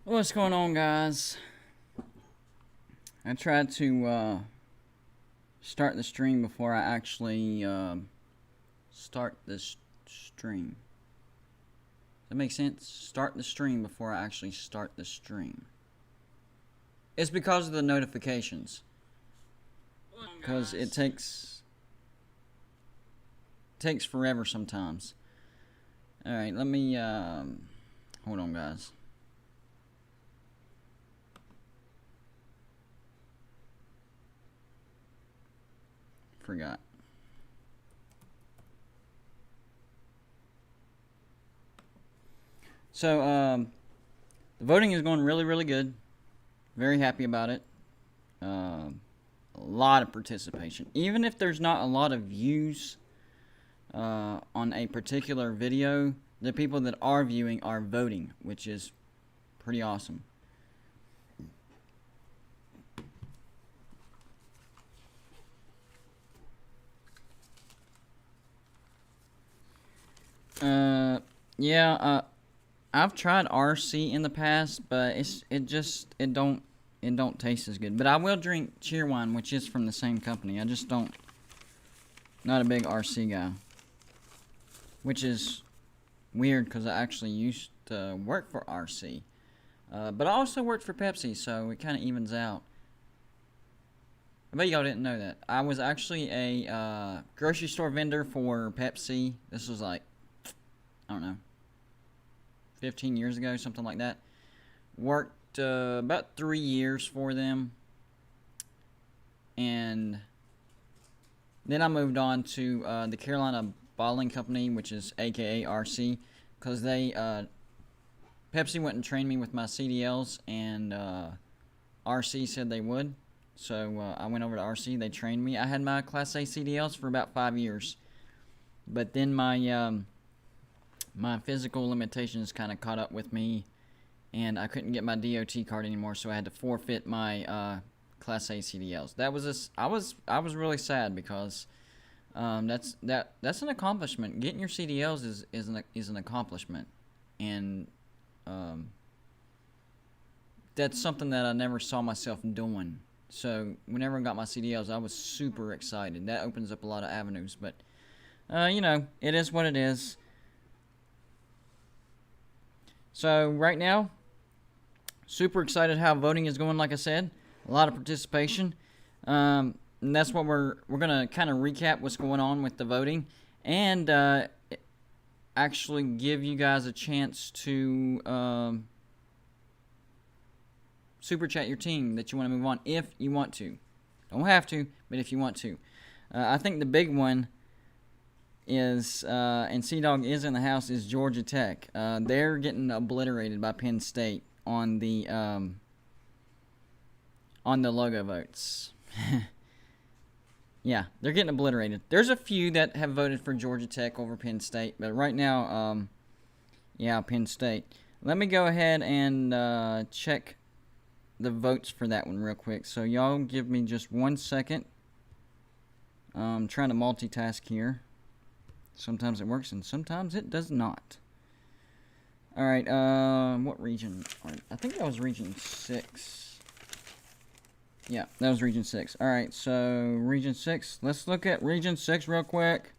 What's going on, guys? I tried to start the stream before I actually start this stream. Does that make sense? Start the stream before I actually start the stream. It's because of the notifications. Because it takes forever sometimes. All right, let me hold on, guys. Forgot. So, the voting is going really, really good. Very happy about it. A lot of participation. Even if there's not a lot of views on a particular video, the people that are viewing are voting, which is pretty awesome. Yeah, I've tried RC in the past, but it don't taste as good. But I will drink Cheerwine, which is from the same company. I just not a big RC guy, which is weird because I actually used to work for RC, but I also worked for Pepsi, so it kind of evens out. I bet y'all didn't know that. I was actually a grocery store vendor for Pepsi. This was like, I don't know, 15 years ago, something like that. Worked about 3 years for them. And then I moved on to the Carolina Bottling Company, which is AKA RC, because Pepsi went and trained me with my CDLs, and RC said they would. So I went over to RC. They trained me. I had my Class A CDLs for about 5 years, but then my physical limitations kind of caught up with me, and I couldn't get my DOT card anymore. So I had to forfeit my Class A CDLs. I was really sad because that's an accomplishment. Getting your CDLs is an accomplishment, and that's something that I never saw myself doing. So whenever I got my CDLs, I was super excited. That opens up a lot of avenues, but it is what it is. So right now, super excited how voting is going. Like I said, a lot of participation. And that's what we're gonna kind of recap what's going on with the voting, and actually give you guys a chance to super chat your team that you want to move on if you want to. Don't have to, but if you want to. I think the big one is, and C-Dog is in the house, is Georgia Tech. They're getting obliterated by Penn State on the logo votes. Yeah, they're getting obliterated. There's a few that have voted for Georgia Tech over Penn State, but right now, yeah, Penn State. Let me go ahead and check the votes for that one real quick. So y'all give me just 1 second. I'm trying to multitask here. Sometimes it works and sometimes it does not. Alright, what region? I think that was region 6. Yeah, that was region 6. Alright, so region 6. Let's look at region 6 real quick.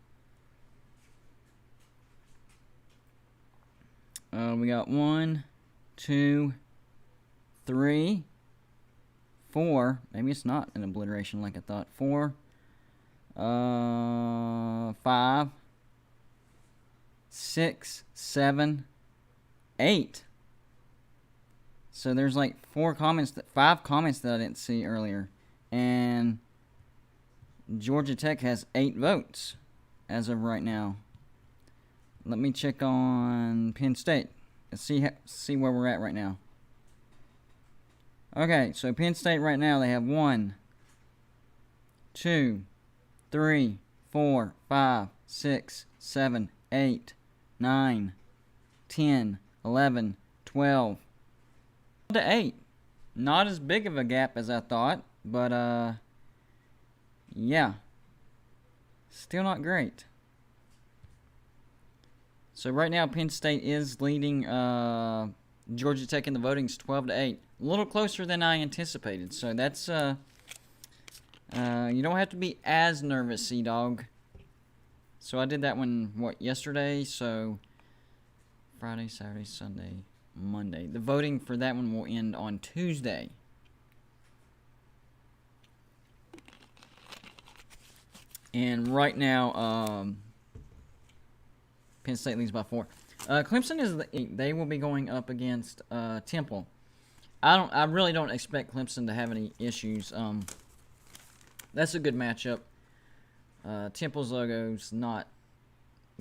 We got 1, 2, 3, 4. Maybe it's not an obliteration like I thought. 4, 5, 6, 7, 8. So there's like 5 comments that I didn't see earlier. And Georgia Tech has 8 votes as of right now. Let me check on Penn State. Let's see where we're at right now. Okay, so Penn State right now, they have 1, 2, 3, 4, 5, 6, 7, 8, 9, 10, 11, 12 to 8. Not as big of a gap as I thought, but yeah, still not great. So right now Penn State is leading Georgia Tech in the voting's 12-8. A little closer than I anticipated. So that's you don't have to be as nervous, Sea-Dog. So I did that one, yesterday? So Friday, Saturday, Sunday, Monday. The voting for that one will end on Tuesday. And right now, Penn State leads by 4. Clemson is they will be going up against Temple. I really don't expect Clemson to have any issues. That's a good matchup. Temple's logo's not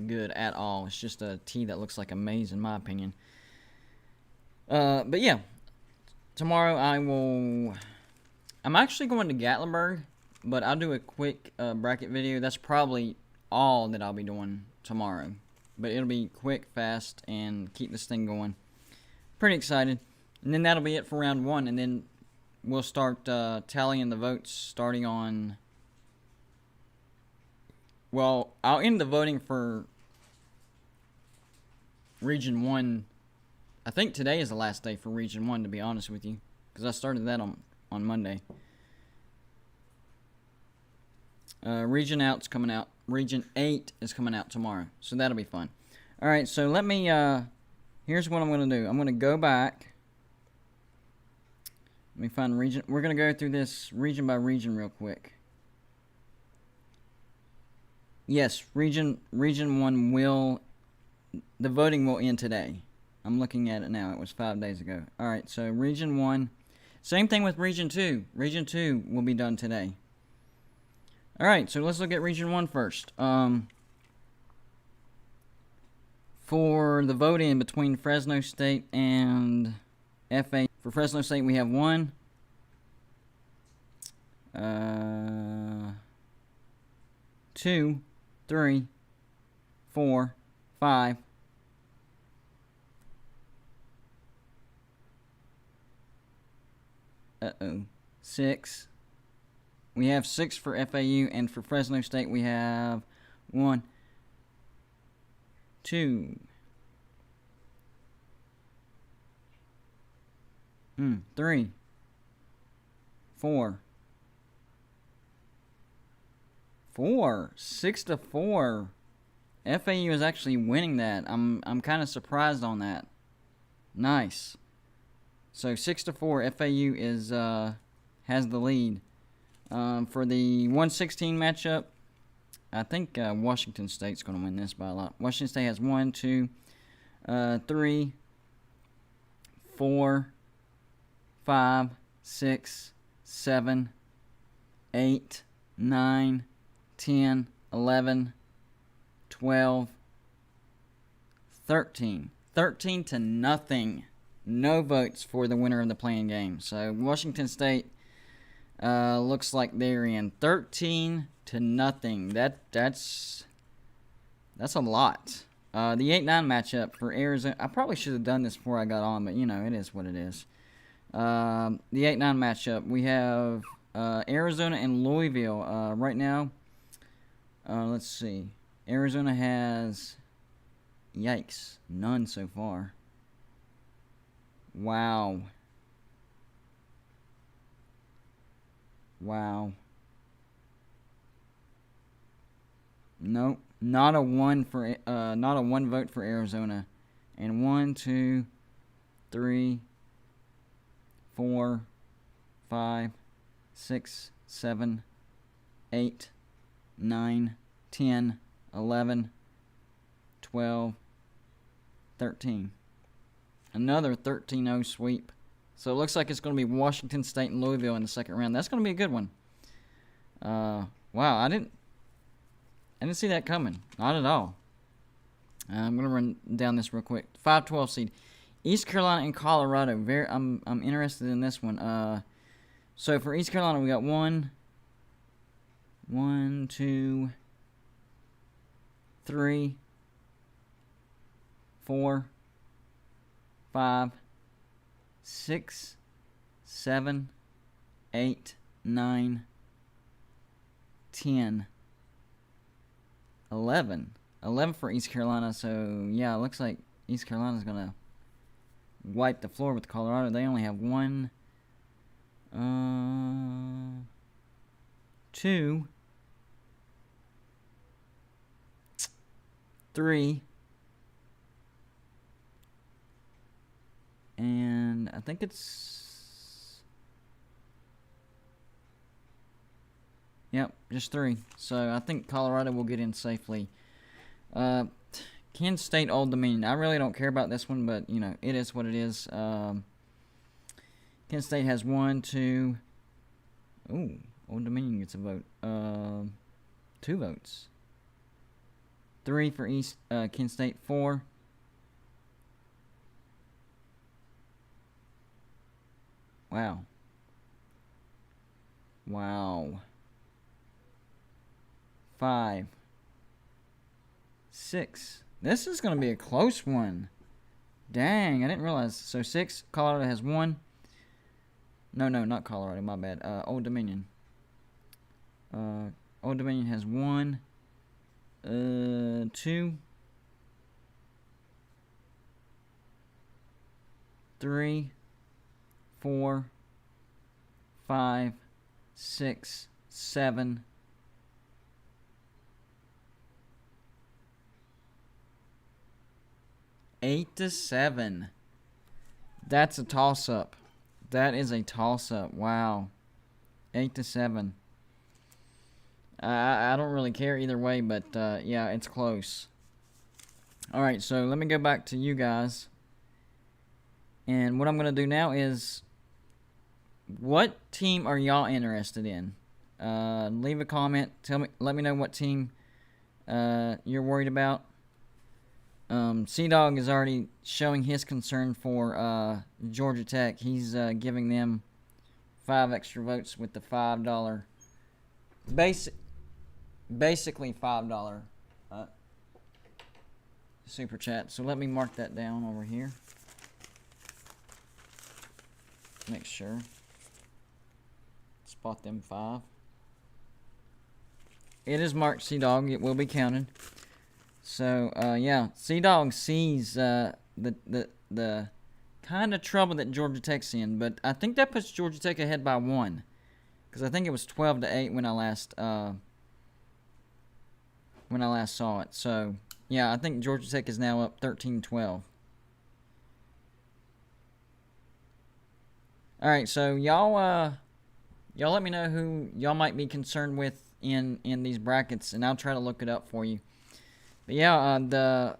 good at all. It's just a T that looks like a maze, in my opinion. But yeah, tomorrow I'm actually going to Gatlinburg, but I'll do a quick bracket video. That's probably all that I'll be doing tomorrow. But it'll be quick, fast, and keep this thing going. Pretty excited. And then that'll be it for round 1, and then we'll start tallying the votes starting on... Well, I'll end the voting for Region 1. I think today is the last day for Region 1, to be honest with you, because I started that on Monday. Region out's coming out. Region 8 is coming out tomorrow, so that'll be fun. Alright, so let me, here's what I'm going to do. I'm going to go back. Let me find region. We're going to go through this region by region real quick. Yes, region 1 will, the voting will end today. I'm looking at it now. It was 5 days ago. Alright, so Region 1. Same thing with Region 2. Region 2 will be done today. Alright, so let's look at Region 1 first. For the vote-in between Fresno State and FA. For Fresno State, we have 1. 2, 3, 4, 5. 6. We have 6 for FAU, and for Fresno State we have 1, 2, 3, 4, 6-4. FAU is actually winning that. I'm kind of surprised on that. Nice. So 6-4, FAU is has the lead. For the 116 matchup, I think Washington State's going to win this by a lot. Washington State has 1, 2, 3, 4, 5, 6, 7, 8, 9, 10, 11, 12, 13. 13-0. No votes for the winner of the playing game. So Washington State looks like they're in 13-0. That's a lot. The 8-9 matchup for Arizona. I probably should have done this before I got on, but you know, it is what it is. The 8-9 matchup, we have Arizona and Louisville. Right now, let's see. Arizona has, yikes, none so far. Wow. Nope, not a 1 vote for Arizona. And 1, 2, 3, 4, 5, 6, 7, 8, 9, 10, 11, 12, 13. Another 13-0 sweep. So it looks like it's going to be Washington State and Louisville in the second round. That's going to be a good one. Wow, I didn't see that coming. Not at all. I'm going to run down this real quick. 5-12 seed. East Carolina and Colorado. I'm interested in this one. So for East Carolina, we got 1, 2, 3, 4, 5, 6, 7, 8, 9, 10, 11. 11 for East Carolina. So yeah, it looks like East Carolina's gonna wipe the floor with Colorado. They only have 1, 2, 3, and I think it's, yep, just 3. So I think Colorado will get in safely. Kansas State, Old Dominion. I really don't care about this one, but, you know, it is what it is. Kansas State has 1, 2. Ooh, Old Dominion gets a vote. 2 votes. 3 for Kansas State. 4. Wow. Wow. 5. 6. This is going to be a close one. Dang, I didn't realize. So 6. Colorado has 1. No, not Colorado. My bad. Old Dominion. Old Dominion has 1. 2. 3. 4. 5. 6. 7. 8-7. That's a toss-up. That is a toss-up. Wow. 8-7. I don't really care either way, but yeah, it's close. All right, so let me go back to you guys. And what I'm going to do now is, what team are y'all interested in? Leave a comment. Let me know what team you're worried about. C-Dog is already showing his concern for Georgia Tech. He's giving them 5 extra votes with the $5 basically $5 super chat. So let me mark that down over here. Make sure. Spot them 5. It is marked C-Dog. It will be counted. So, yeah, C-Dog sees the kind of trouble that Georgia Tech's in, but I think that puts Georgia Tech ahead by 1, because I think it was 12-8 when I last saw it. So, yeah, I think Georgia Tech is now up 13-12. All right, so y'all let me know who y'all might be concerned with in these brackets, and I'll try to look it up for you. But yeah, the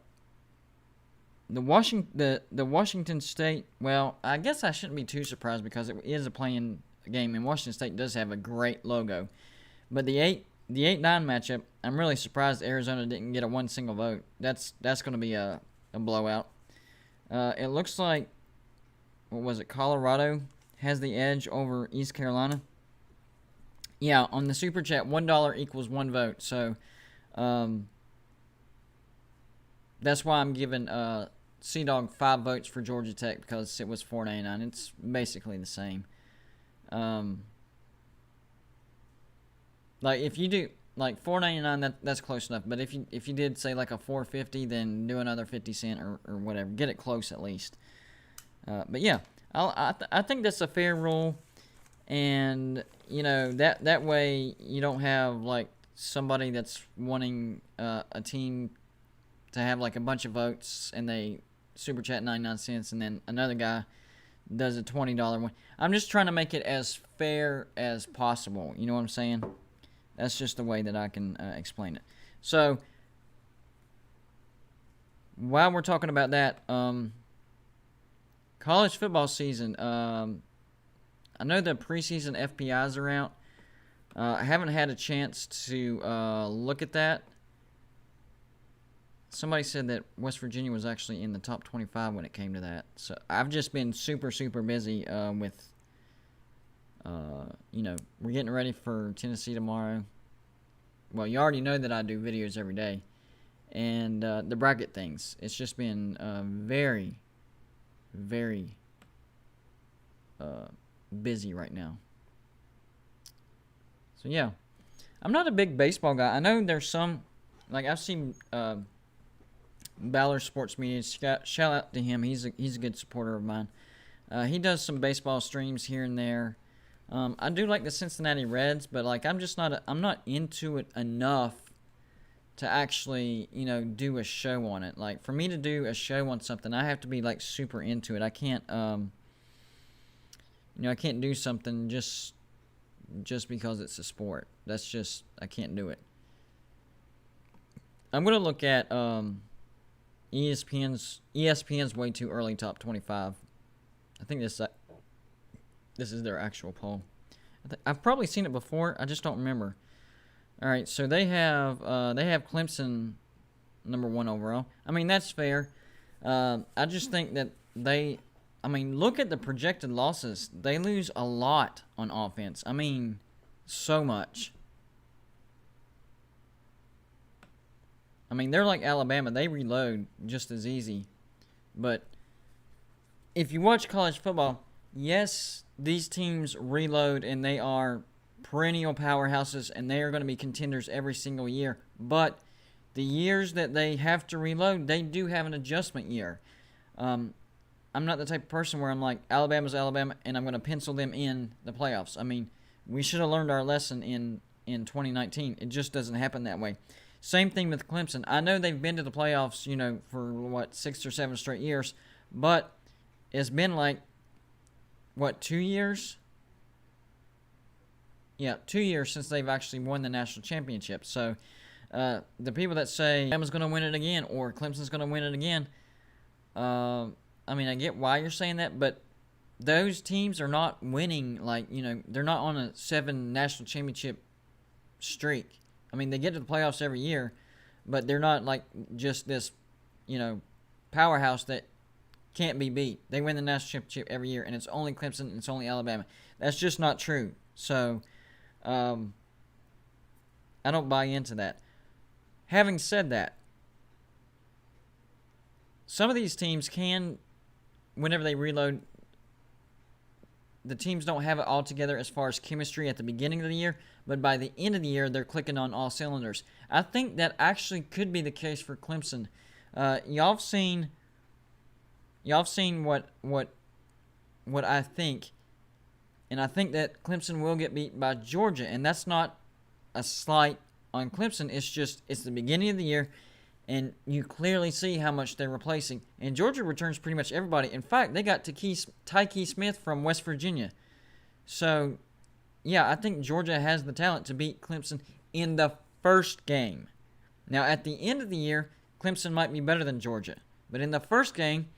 Washington State. Well, I guess I shouldn't be too surprised because it is a playing game, and Washington State does have a great logo. But the 8-9 matchup, I'm really surprised Arizona didn't get a 1 single vote. That's going to be a blowout. It looks like, what was it? Colorado has the edge over East Carolina. Yeah, on the super chat, $1 equals 1 vote. So, that's why I'm giving C-Dog 5 votes for Georgia Tech, because it was $4.99. It's basically the same. Like if you do like $4.99, that's close enough. But if you did say like a $4.50, then do another 50 cent or whatever. Get it close at least. But yeah, I think that's a fair rule, and you know that way you don't have like somebody that's wanting a team to have like a bunch of votes and they super chat 99 cents, and then another guy does a $20 one. I'm just trying to make it as fair as possible. You know what I'm saying? That's just the way that I can explain it. So while we're talking about that, college football season, I know the preseason FPIs are out. I haven't had a chance to look at that. Somebody said that West Virginia was actually in the top 25 when it came to that. So I've just been super, super busy with, you know, we're getting ready for Tennessee tomorrow. Well, you already know that I do videos every day. And the bracket things. It's just been very, very busy right now. So, yeah. I'm not a big baseball guy. I know there's some, like I've seen Ballard Sports Media. Shout out to him. He's a good supporter of mine. He does some baseball streams here and there. I do like the Cincinnati Reds, but like I'm not into it enough to actually, do a show on it. Like, for me to do a show on something, I have to be like super into it. I can't I can't do something just because it's a sport. I can't do it. I'm gonna look at ESPN's way too early top 25. I think this is their actual poll. I've probably seen it before. I just don't remember. All right, so they have Clemson number 1 overall. I mean, that's fair. I just think that look at the projected losses. They lose a lot on offense. I mean, so much. I mean, they're like Alabama. They reload just as easy. But if you watch college football, yes, these teams reload and they are perennial powerhouses and they are going to be contenders every single year. But the years that they have to reload, they do have an adjustment year. I'm not the type of person where I'm like, Alabama's Alabama, and I'm going to pencil them in the playoffs. I mean, we should have learned our lesson in 2019. It just doesn't happen that way. Same thing with Clemson. I know they've been to the playoffs, for 6 or 7 straight years, but it's been like, 2 years? Yeah, 2 years since they've actually won the national championship. So the people that say Alabama's going to win it again or Clemson's going to win it again, I get why you're saying that, but those teams are not winning, they're not on a 7 national championship streak. I mean, they get to the playoffs every year, but they're not like just this, powerhouse that can't be beat. They win the national championship every year, and it's only Clemson and it's only Alabama. That's just not true. So, I don't buy into that. Having said that, some of these teams can, whenever they reload, the teams don't have it all together as far as chemistry at the beginning of the year, but by the end of the year, they're clicking on all cylinders. I think that actually could be the case for Clemson. Y'all have seen what I think, and I think that Clemson will get beat by Georgia, and that's not a slight on Clemson. It's the beginning of the year, and you clearly see how much they're replacing. And Georgia returns pretty much everybody. In fact, they got Tyke Smith from West Virginia. So, yeah, I think Georgia has the talent to beat Clemson in the first game. Now, at the end of the year, Clemson might be better than Georgia. But in the first game,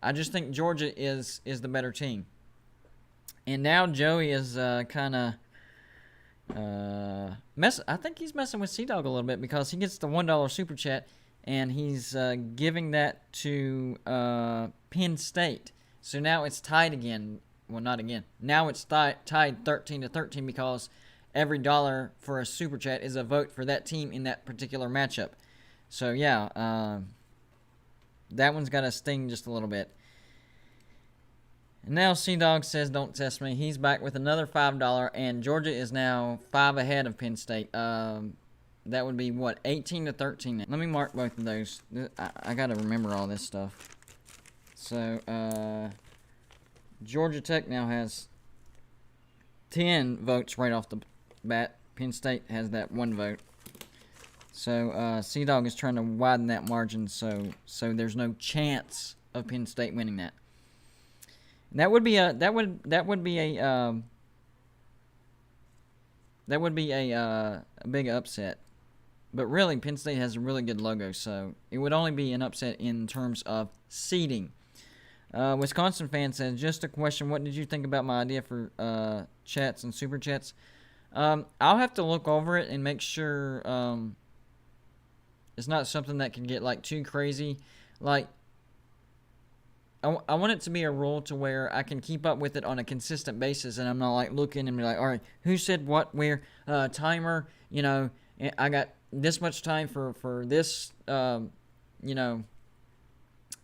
I just think Georgia is the better team. And now Joey is kind of I think he's messing with Sea-Dog a little bit because he gets the $1 super chat, and he's giving that to Penn State. So now it's tied again. Well, not again. Now it's tied 13-13 because every dollar for a super chat is a vote for that team in that particular matchup. So, yeah, that one's got to sting just a little bit. And now Sea-Dog says, don't test me. He's back with another $5, and Georgia is now 5 ahead of Penn State. That would be, 18-13. Let me mark both of those. I got to remember all this stuff. So, Georgia Tech now has 10 votes right off the bat. Penn State has that 1 vote. So, Sea-Dog is trying to widen that margin so there's no chance of Penn State winning that. That would be a big upset. But really, Penn State has a really good logo, so it would only be an upset in terms of seeding. Wisconsin fan says, just a question, what did you think about my idea for chats and super chats? I'll have to look over it and make sure it's not something that can get too crazy. I want it to be a rule to where I can keep up with it on a consistent basis, and I'm not looking and be all right, who said what, where, timer, I got this much time for this,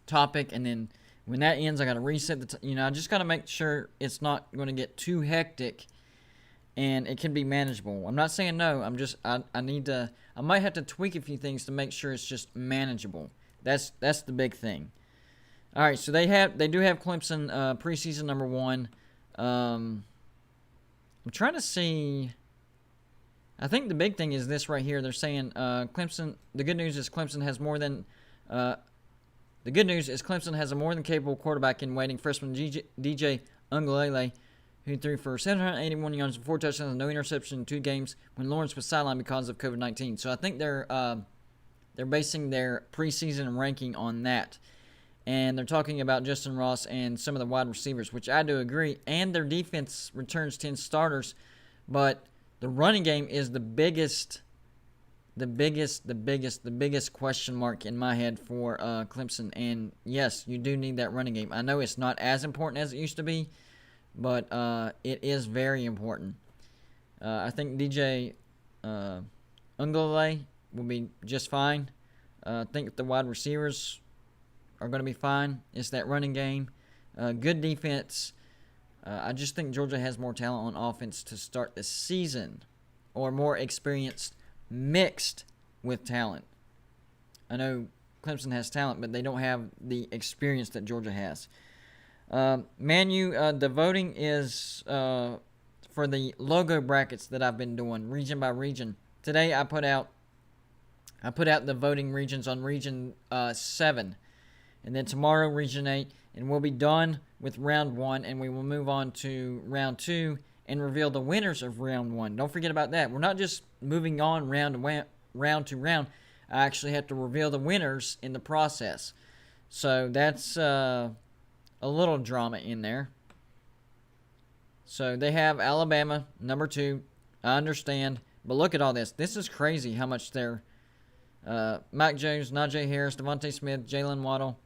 topic, and then when that ends, I got to reset I just got to make sure it's not going to get too hectic, and it can be manageable. I'm not saying no. I might have to tweak a few things to make sure it's just manageable. That's the big thing. All right, so they do have Clemson preseason number 1. I'm trying to see. I think the big thing is this right here. They're saying Clemson. The good news is Clemson has more than. The good news is Clemson has a more than capable quarterback in waiting, freshman DJ Uiagalelei, who threw for 781 yards and 4 touchdowns and no interception in 2 games when Lawrence was sidelined because of COVID-19. So I think they're basing their preseason ranking on that. And they're talking about Justin Ross and some of the wide receivers, which I do agree. And their defense returns 10 starters. But the running game is the biggest question mark in my head for Clemson. And yes, you do need that running game. I know it's not as important as it used to be, but it is very important. I think DJ Uiagalelei will be just fine. I think the wide receivers are going to be fine. It's that running game. Good defense. I just think Georgia has more talent on offense to start the season, or more experienced mixed with talent. I know Clemson has talent, but they don't have the experience that Georgia has. Manu, the voting is for the logo brackets that I've been doing, region by region. Today I put out the voting regions on Region 7. And then tomorrow, Region 8. And we'll be done with Round 1. And we will move on to Round 2 and reveal the winners of Round 1. Don't forget about that. We're not just moving on round to round. I actually have to reveal the winners in the process. So that's a little drama in there. So they have Alabama, number 2. I understand. But look at all this. This is crazy how much they're... Mac Jones, Najee Harris, Devontae Smith, Jalen Waddle.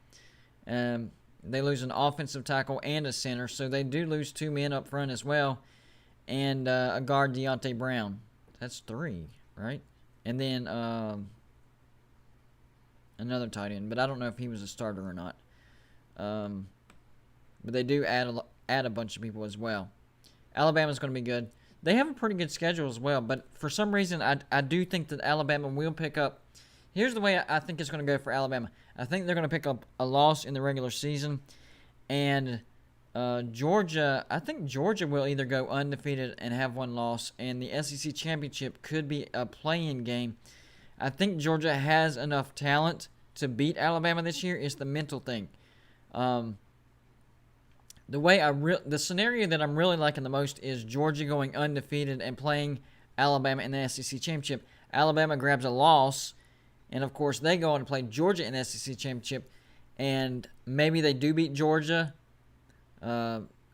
They lose an offensive tackle and a center, so they do lose 2 men up front as well, and a guard, Deontay Brown. That's 3, right? And then another tight end, but I don't know if he was a starter or not. But they do add a bunch of people as well. Alabama's going to be good. They have a pretty good schedule as well, but for some reason I do think that Alabama will pick up. Here's the way I think it's going to go for Alabama. I think they're going to pick up a loss in the regular season. And Georgia, I think Georgia will either go undefeated and have 1 loss, and the SEC championship could be a play-in game. I think Georgia has enough talent to beat Alabama this year. It's the mental thing. The scenario that I'm really liking the most is Georgia going undefeated and playing Alabama in the SEC championship. Alabama grabs a loss, and of course they go on to play Georgia in the SEC championship, and maybe they do beat Georgia,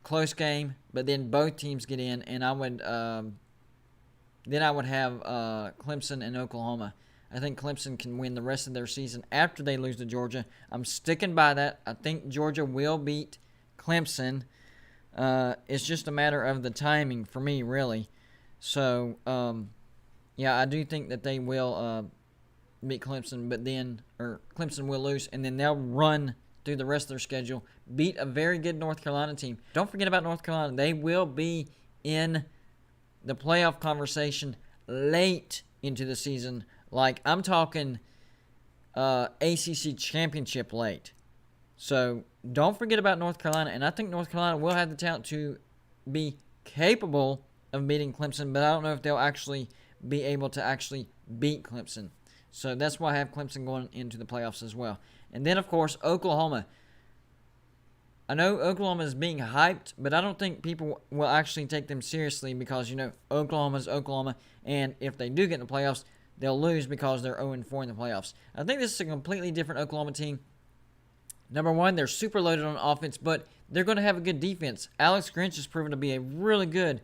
close game, but then both teams get in, and I would have Clemson and Oklahoma. I think Clemson can win the rest of their season after they lose to Georgia. I'm sticking by that. I think Georgia will beat Clemson. It's just a matter of the timing for me, really. So, yeah, I do think that they will beat Clemson, or Clemson will lose, and then they'll run through the rest of their schedule, beat a very good North Carolina team. Don't forget about North Carolina. They will be in the playoff conversation late into the season. Like, I'm talking ACC championship late. So don't forget about North Carolina, and I think North Carolina will have the talent to be capable of beating Clemson, but I don't know if they'll actually be able to actually beat Clemson. So that's why I have Clemson going into the playoffs as well. And then, of course, Oklahoma. I know Oklahoma is being hyped, but I don't think people will actually take them seriously because, Oklahoma's Oklahoma, and if they do get in the playoffs, they'll lose because they're 0-4 in the playoffs. I think this is a completely different Oklahoma team. Number 1, they're super loaded on offense, but they're going to have a good defense. Alex Grinch has proven to be a really good,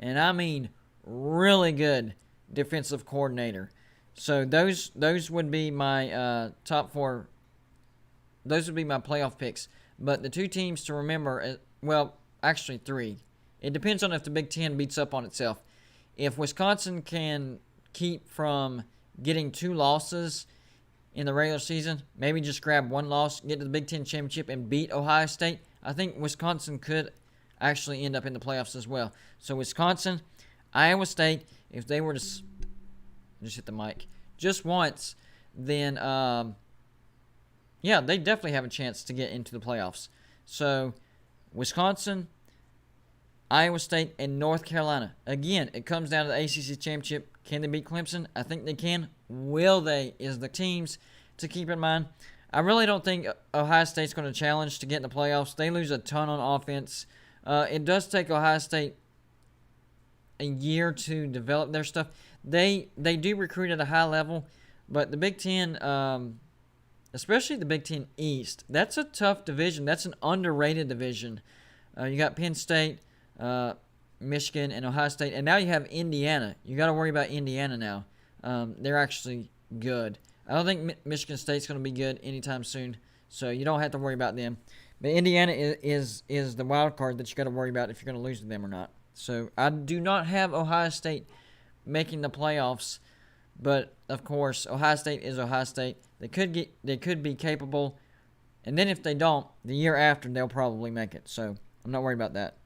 and I mean really good, defensive coordinator. So those would be my top 4. Those would be my playoff picks. But the 2 teams to remember, actually 3. It depends on if the Big Ten beats up on itself. If Wisconsin can keep from getting 2 losses in the regular season, maybe just grab 1 loss, get to the Big Ten championship, and beat Ohio State, I think Wisconsin could actually end up in the playoffs as well. So Wisconsin, Iowa State, if they were to just hit the mic just once, then yeah, they definitely have a chance to get into the playoffs. So, Wisconsin, Iowa State, and North Carolina. Again, it comes down to the ACC Championship. Can they beat Clemson? I think they can. Will they? Is the teams to keep in mind. I really don't think Ohio State's going to challenge to get in the playoffs. They lose a ton on offense. It does take Ohio State a year to develop their stuff. They do recruit at a high level, but the Big Ten, especially the Big Ten East, that's a tough division. That's an underrated division. You got Penn State, Michigan, and Ohio State, and now you have Indiana. You got to worry about Indiana now. They're actually good. I don't think Michigan State's going to be good anytime soon, so you don't have to worry about them. But Indiana is the wild card that you got to worry about if you're going to lose to them or not. So I do not have Ohio State making the playoffs, but of course Ohio State is Ohio State. They could be capable, and then if they don't, the year after they'll probably make it. So I'm not worried about that.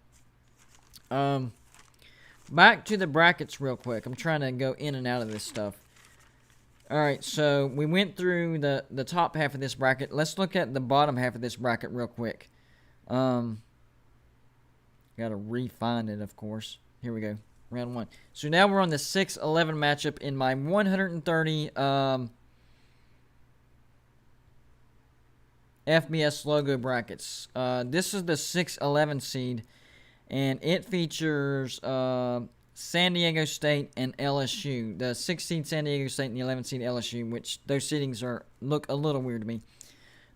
Back to the brackets real quick. I'm trying to go in and out of this stuff. All right, so we went through the top half of this bracket. Let's look at the bottom half of this bracket real quick. Got to refine it, of course. Here we go, round 1. So now we're on the 6-11 matchup in my 130 FBS logo brackets. This is the 6-11 seed, and it features San Diego State and LSU. The 6th seed San Diego State and the 11th seed LSU, which those seedings look a little weird to me.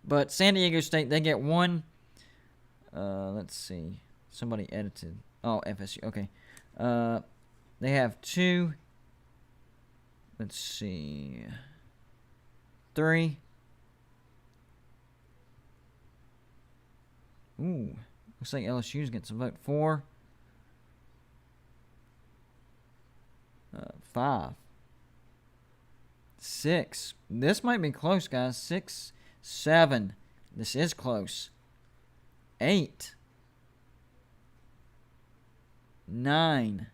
But San Diego State, they get one. Let's see. Somebody edited. Oh, FSU. Okay. They have 2. Let's see. 3. Ooh. Looks like LSU's getting some vote. 4. 5. 6. This might be close, guys. 6. 7. This is close. 8. 9.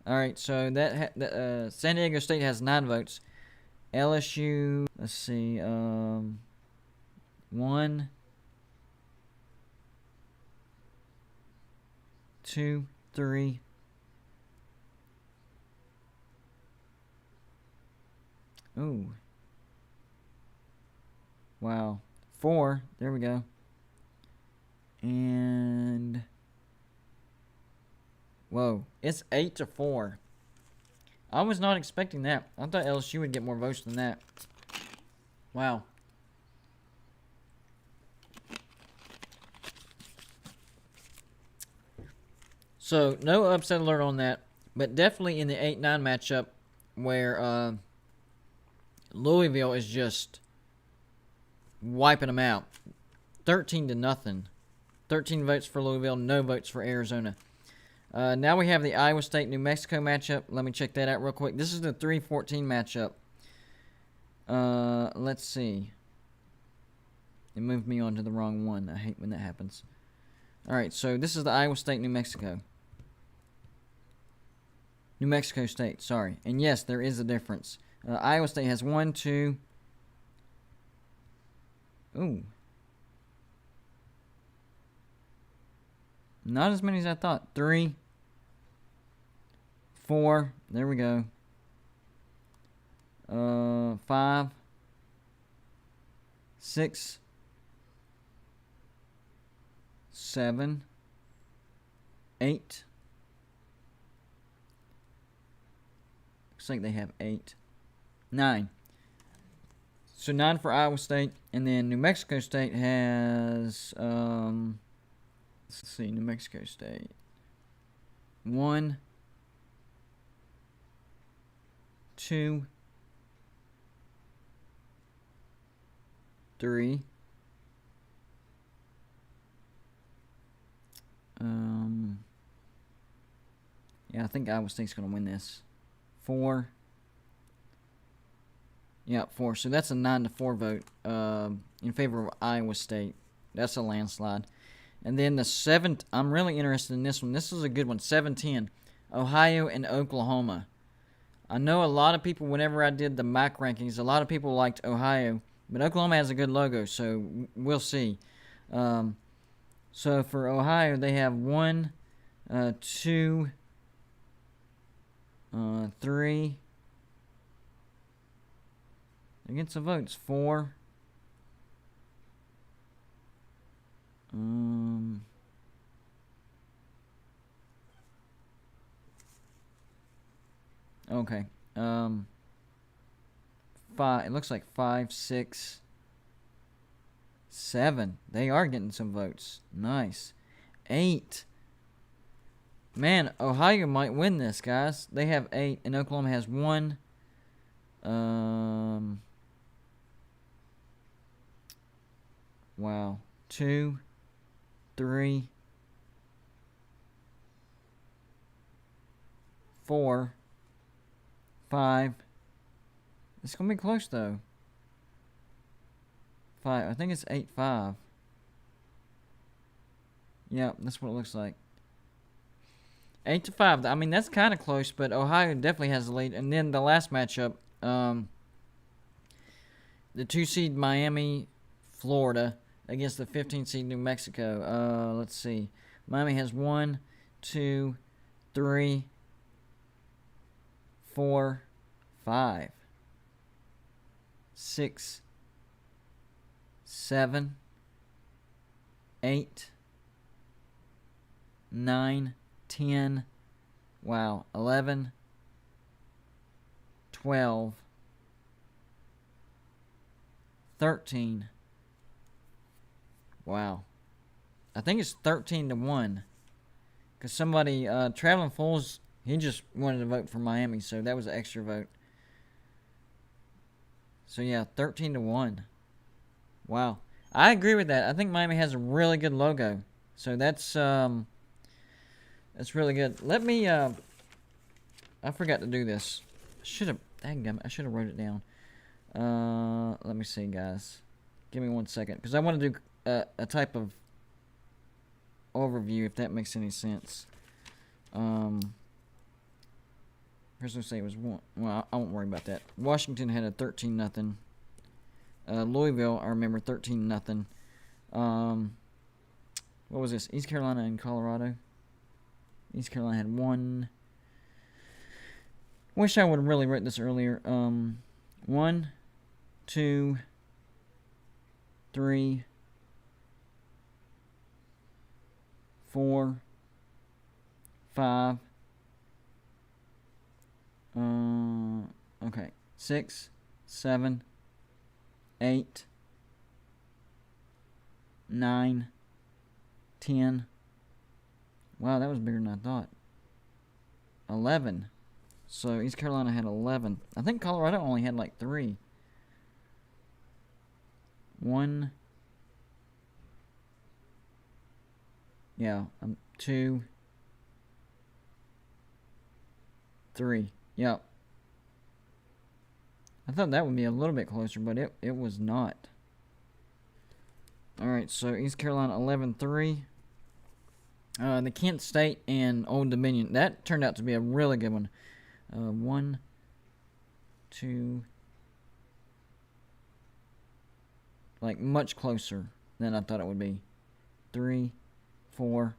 All right, so that San Diego State has 9 votes. LSU, let's see, 1, 2, 3. Ooh. Wow. 4. There we go. And whoa, it's 8-4. I was not expecting that. I thought LSU would get more votes than that. Wow. So, no upset alert on that, but definitely in the 8-9 matchup where Louisville is just wiping them out. 13-0. 13 votes for Louisville, no votes for Arizona. Now we have the Iowa State-New Mexico matchup. Let me check that out real quick. This is the 3-14 matchup. Let's see. It moved me on to the wrong one. I hate when that happens. All right, so this is the Iowa State-New Mexico. New Mexico State, sorry. And yes, there is a difference. Iowa State has 1, 2. Ooh. Not as many as I thought. 3, 4. There we go. 5, 6, 7, 8. Looks like they have 8. 9. So 9 for Iowa State, and then New Mexico State has let's see, New Mexico State. 1, 2, 3. Yeah, I think Iowa State's going to win this. 4. Yeah, 4. So that's a 9-4 vote in favor of Iowa State. That's a landslide. And then the 7th, I'm really interested in this one. This is a good one. 7-10, Ohio and Oklahoma. I know a lot of people, whenever I did the MAC rankings, a lot of people liked Ohio. But Oklahoma has a good logo, so we'll see. So for Ohio, they have 1, 2, 3. Against the votes, 4. Okay. 5. It looks like 5, 6, 7. They are getting some votes. Nice. 8. Man, Ohio might win this, guys. They have 8, and Oklahoma has 1. Wow. 2, 3, 4, 5. It's gonna be close though. 5. I think it's 8-5. Yeah, that's what it looks like. 8-5. I mean, that's kind of close, but Ohio definitely has the lead. And then the last matchup, the 2 seed Miami, Florida against the 15 seed New Mexico. Let's see. Miami has 1, 2, 3, 4, 5, 6, 7, 8, 9, 10. Wow. 11, 12, 13. Wow. I think it's 13-1. Because somebody, Traveling Fools, he just wanted to vote for Miami, so that was an extra vote. So yeah, 13-1. Wow. I agree with that. I think Miami has a really good logo. So that's really good. Let me I forgot to do this. I should have wrote it down. Let me see, guys. Give me 1 second, because I want to do a type of overview, if that makes any sense. First, let's say it was 1. Well, I won't worry about that. Washington had a 13-0. Louisville, I remember, 13-0. What was this? East Carolina and Colorado. East Carolina had 1. Wish I would have really written this earlier. 1, 2, 3, 4, 5. Okay. 6, 7, 8, 9, 10. Wow, that was bigger than I thought. 11. So East Carolina had 11. I think Colorado only had like 3. 1. Yeah, 2, 3. Yep. I thought that would be a little bit closer, but it was not. Alright, so East Carolina 11-3. The Kent State and Old Dominion. That turned out to be a really good one. 1, 2. Like, much closer than I thought it would be. 3, 4.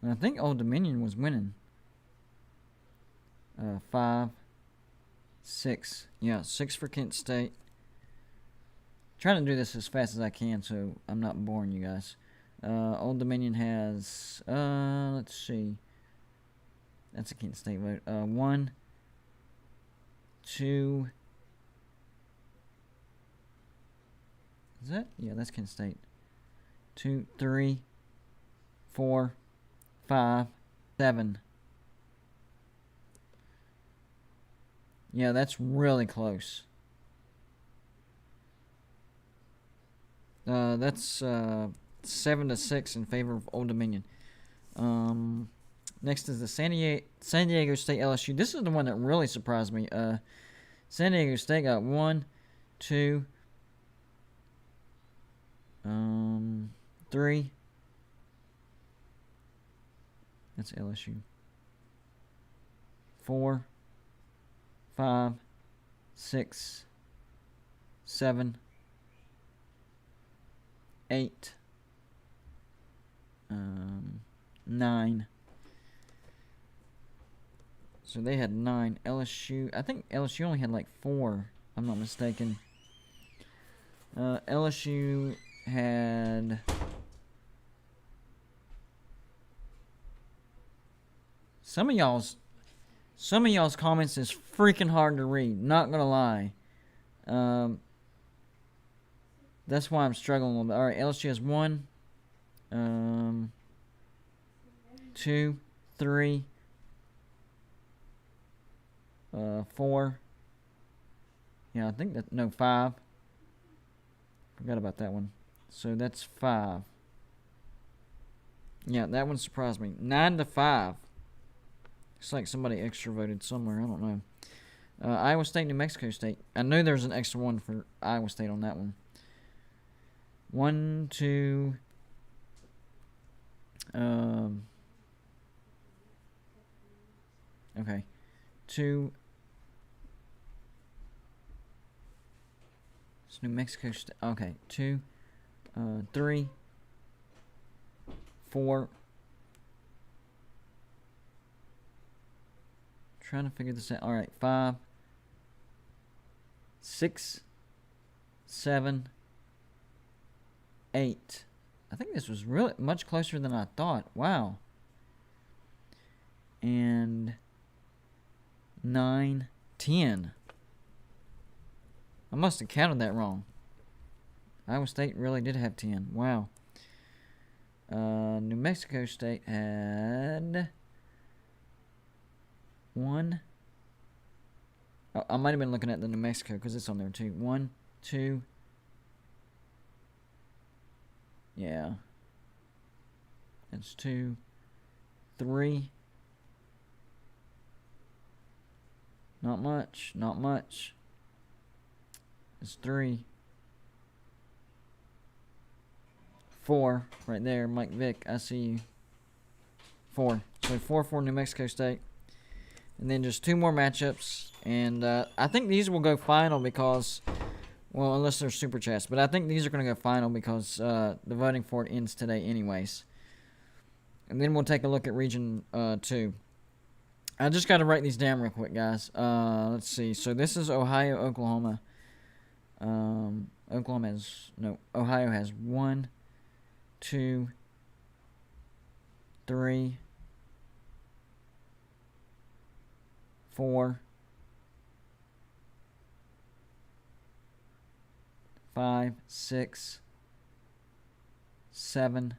And I think Old Dominion was winning. 5, 6. Yeah, 6 for Kent State. Trying to do this as fast as I can so I'm not boring you guys. Old Dominion has, let's see. That's a Kent State vote. 1, 2. Is that? Yeah, that's Kent State. 2, 3, 4, 5, 7. Yeah, that's really close. That's 7-6 in favor of Old Dominion. Next is the San Diego State LSU. This is the one that really surprised me. San Diego State got 1, 2, 3. That's LSU. 4, 5, 6, 7, 8, 9. So they had 9. LSU, I think LSU only had like 4, if I'm not mistaken. LSU had... Some of y'all's comments is freaking hard to read. Not gonna lie. That's why I'm struggling a little bit. All right, LSU has 1, 2, 3, 4. Yeah, I think that, no, 5. Forgot about that one. So that's 5. Yeah, that one surprised me. 9-5. Looks like somebody extra voted somewhere. I don't know. Iowa State, New Mexico State. I know there's an extra one for Iowa State on that one. 1, 2. Okay. 2. It's New Mexico State. Okay. 2, 3, 4. Trying to figure this out. All right, 5, 6, 7, 8. I think this was really much closer than I thought. Wow. And 9, 10. I must have counted that wrong. Iowa State really did have 10. Wow. New Mexico State had 1. Oh, I might have been looking at the New Mexico because it's on there too. 1, 2. Yeah. That's 2, 3. Not much. Not much. It's 3. 4. Right there. Mike Vick. I see you. 4. So 4 for New Mexico State. And then just 2 more matchups. And I think these will go final because, well, unless they're super chats. But I think these are going to go final because the voting for it ends today anyways. And then we'll take a look at Region 2. I just got to write these down real quick, guys. Let's see. So this is Ohio, Oklahoma. Ohio has 1, 2, 3, 4, 5, 6, 7,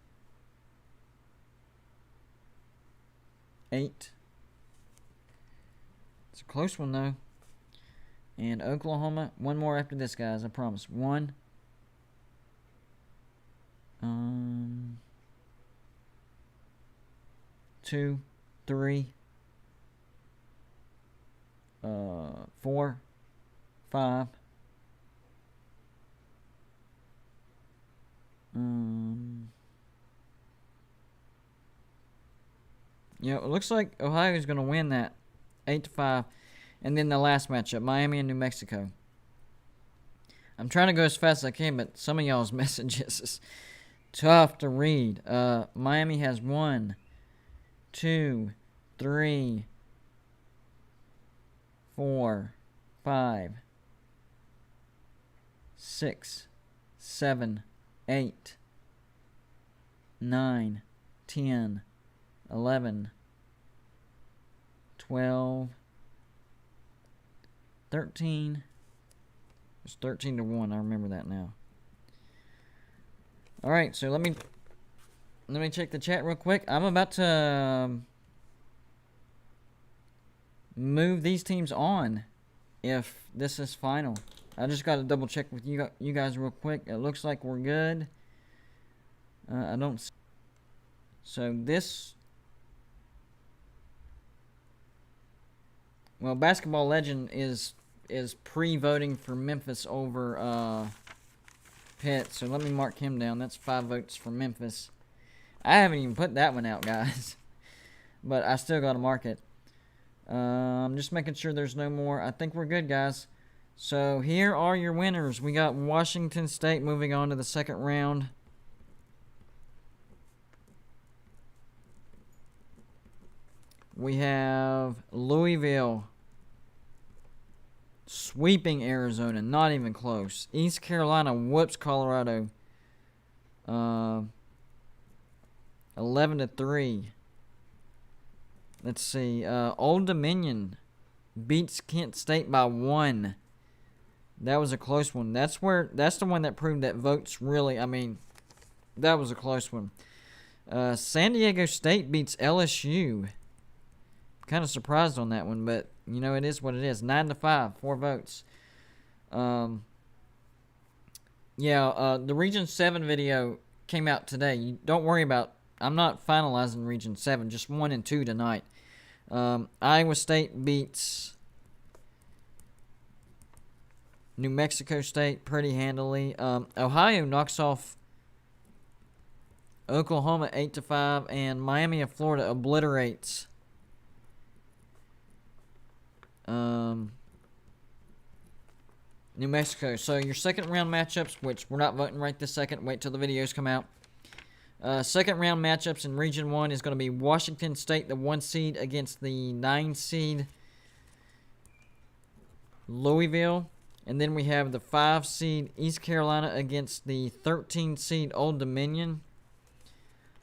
8. It's a close one though. And Oklahoma, 1 more after this, guys. I promise. 1, 2, 3, 4, 5. Yeah, it looks like Ohio is going to win that 8-5. And then the last matchup, Miami and New Mexico. I'm trying to go as fast as I can, but some of y'all's messages is tough to read. Miami has 1, 2, 3, 4, 5, 6, 7, 8, 9, 10, 11, 12, 13. It's 13-1. I remember that now. All right, so let me check the chat real quick. I'm about to move these teams on if this is final. I just got to double check with you guys real quick. It looks like we're good. I don't. So this. Well, Basketball Legend is pre-voting for Memphis over Pitt. So let me mark him down. That's 5 votes for Memphis. I haven't even put that one out, guys. But I still got to mark it. Just making sure there's no more. I think we're good, guys. So here are your winners. We got Washington State moving on to the second round. We have Louisville sweeping Arizona, not even close. East Carolina whoops Colorado 11-3. Let's see. Old Dominion beats Kent State by 1. That was a close one. That's the one that proved that votes really, that was a close one. San Diego State beats LSU. Kind of surprised on that one, but it is what it is. 9-5, 4 votes. The Region 7 video came out today. Don't worry about. I'm not finalizing Region 7. Just 1 and 2 tonight. Iowa State beats New Mexico State pretty handily. Ohio knocks off Oklahoma 8-5, and Miami of Florida obliterates New Mexico. So your second round matchups, which we're not voting right this second, wait till the videos come out. Second round matchups in Region 1 is going to be Washington State, the 1 seed, against the 9 seed Louisville. And then we have the 5 seed East Carolina against the 13 seed Old Dominion.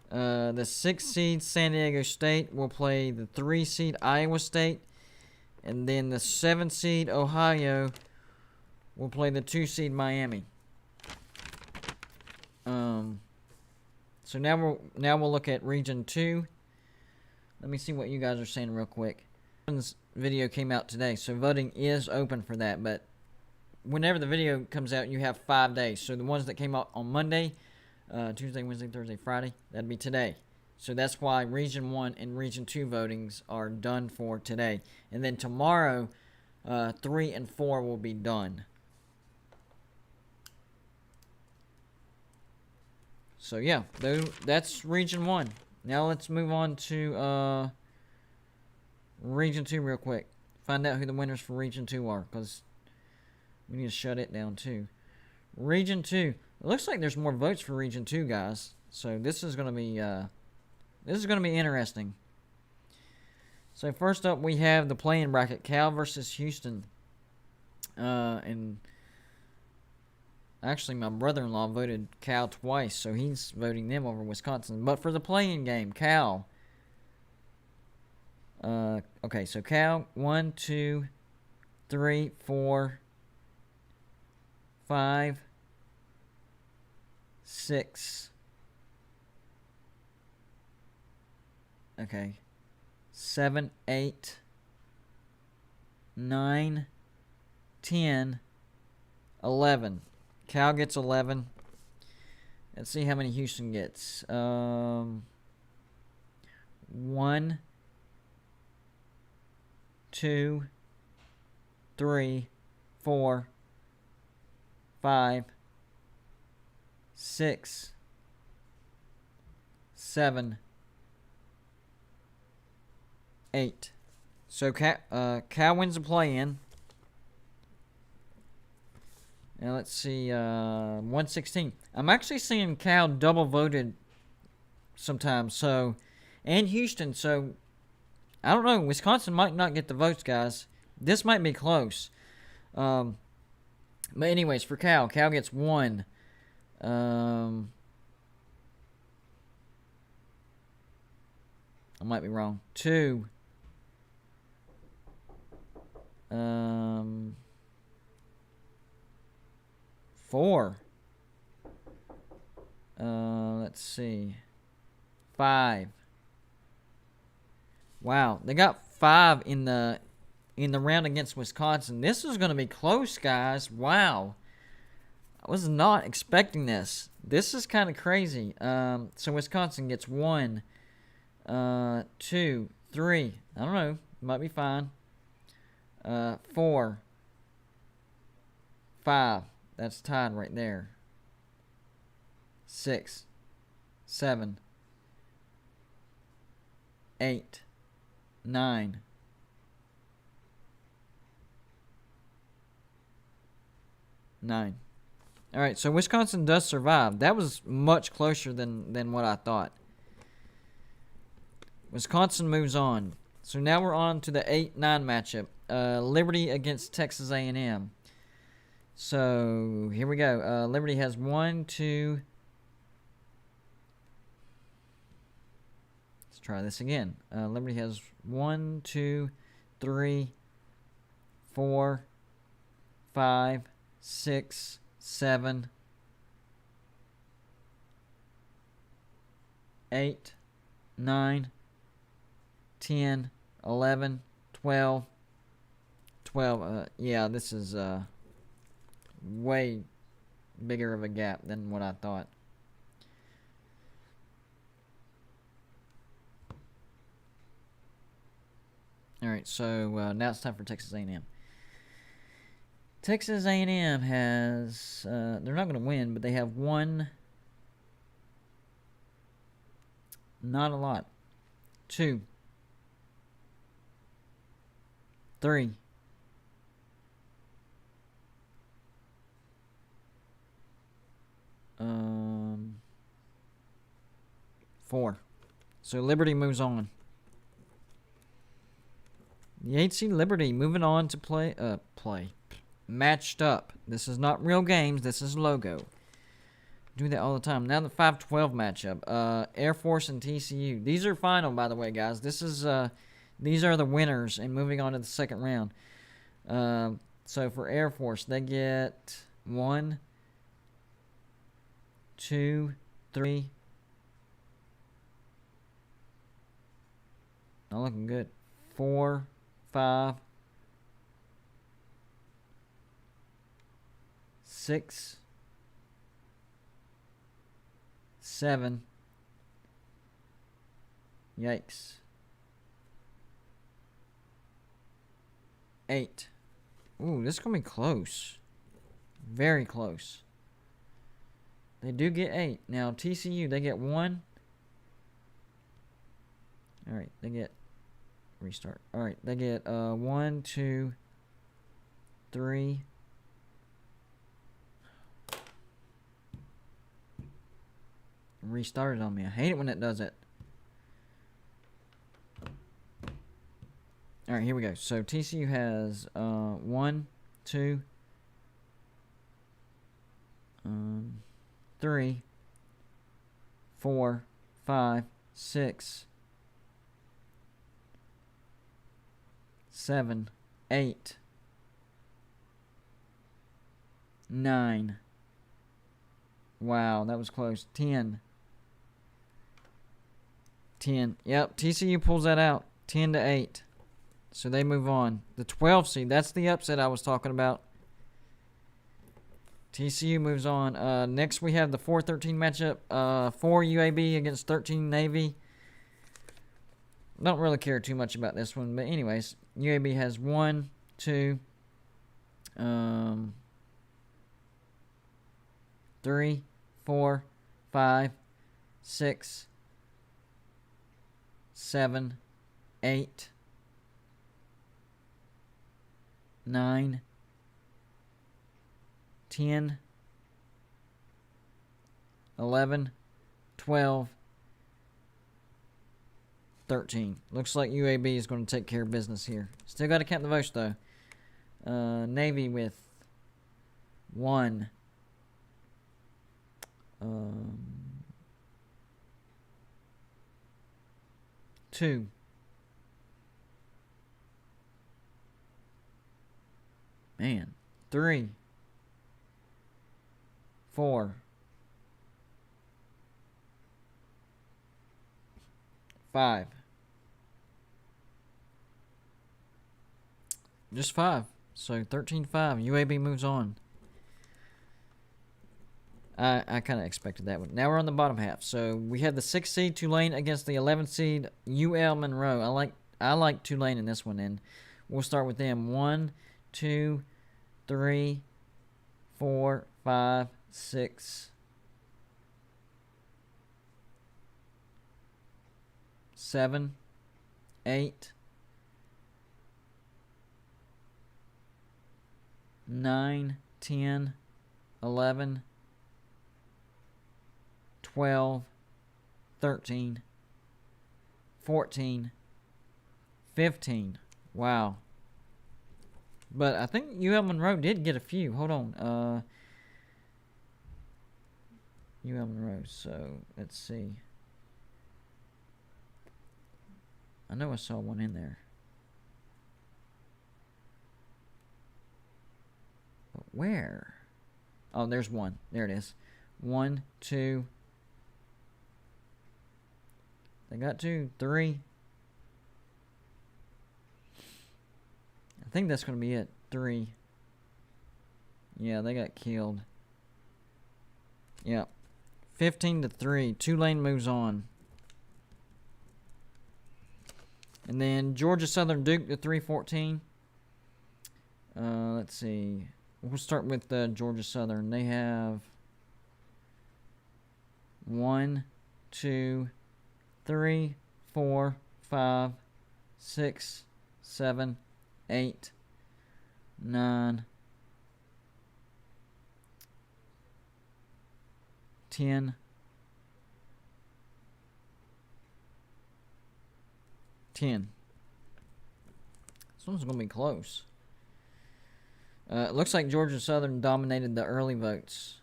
The 6 seed San Diego State will play the 3 seed Iowa State. And then the 7 seed Ohio will play the 2 seed Miami. So now we'll look at Region 2. Let me see what you guys are saying real quick. This video came out today, so voting is open for that. But whenever the video comes out, you have 5 days. So the ones that came out on Monday, Tuesday, Wednesday, Thursday, Friday, that'd be today. So that's why Region 1 and Region 2 votings are done for today. And then tomorrow, 3 and 4 will be done. So yeah, that's Region 1. Now let's move on to Region 2 real quick. Find out who the winners for Region 2 are, because we need to shut it down too. Region 2. It looks like there's more votes for Region 2, guys. So this is going to be interesting. So first up, we have the play-in bracket: Cal versus Houston. And actually, my brother-in-law voted Cal twice, so he's voting them over Wisconsin. But for the play-in game, Cal. Okay, so Cal, 1, 2, 3, 4, 5, 6. Okay. 7, 8, 9, 10, 11. Cal gets 11. Let's see how many Houston gets. 1, 2, 3, 4, 5, 6, 7, 8. So Cal wins the play-in. Now let's see, 116. I'm actually seeing Cal double voted sometimes. So, and Houston. So I don't know. Wisconsin might not get the votes, guys. This might be close. But anyways, for Cal gets 1. I might be wrong. 2. 4. Let's see. 5. Wow, they got 5 in the round against Wisconsin. This is going to be close, guys. Wow. I was not expecting this. This is kind of crazy. So Wisconsin gets 1, 2, 3. I don't know. Might be fine. 4, 5. That's tied right there. 6, 7, 8, 9, 9. All right, so Wisconsin does survive. That was much closer than what I thought. Wisconsin moves on. So now we're on to the 8-9 matchup. Liberty against Texas A&M. So here we go. Liberty has 1, 2. Let's try this again. Liberty has 1, 2, 3, 4, 5, 6, 7, 8, 9, 10, 11, 12. Yeah, this is way bigger of a gap than what I thought. All right, so now it's time for Texas A&M. Texas A&M has, they're not going to win, but they have 1, not a lot, 2, 3, 4. So Liberty moves on. The 8 seed Liberty moving on to play matched up. This is not real games. This is logo. Do that all the time. Now the 5-12 matchup. Air Force and TCU. These are final, by the way, guys. This is these are the winners and moving on to the second round. So for Air Force, they get 1, 2, 3. Not looking good. 4, 5, 6, 7. Yikes. 8. Ooh, this is going to be close. Very close. They do get 8. Now, TCU, they get 1. All right, they get... Restart. All right, they get 1, 2, 3. Restarted on me. I hate it when it does it. All right, here we go. So TCU has 1, 2, 3, 4, 5, 6, 7, 8, 9. Wow, that was close. 10. 10. Yep, TCU pulls that out. 10 to 8. So they move on. The 12 seed, that's the upset I was talking about. TCU moves on. Next we have the 4-13 matchup. 4 UAB against 13 Navy. Don't really care too much about this one, but anyways, UAB has 1, 2, 3, 4, 5, 6, 7, 8, 9, 10, 11, 12, 13. Looks like UAB is going to take care of business here. Still got to count the votes, though. Navy with 1. 2. 3. 4. 5. Just 5. So 13-5. UAB moves on. I kind of expected that one. Now we're on the bottom half. So we have the 6th seed Tulane against the 11th seed UL Monroe. I like Tulane in this one, and we'll start with them. 1, 2, 3, 4, 5, 6, 7, 8, 9, 10, 11, 12, 13, 14, 15. Wow. But I think UL Monroe did get a few. Hold on. UL Monroe. So, let's see. I know I saw one in there. But where? Oh, there's one. There it is. 1, 2. They got 2, 3. I think that's going to be it. 3. Yeah, they got killed. Yep. 15-3. Tulane moves on. And then Georgia Southern Duke to 3-14. Let's see. We'll start with Georgia Southern. They have 1, 2, 3, 4, 5, 6, 7, 8, 9, 10, 10. This one's going to be close. It looks like Georgia Southern dominated the early votes.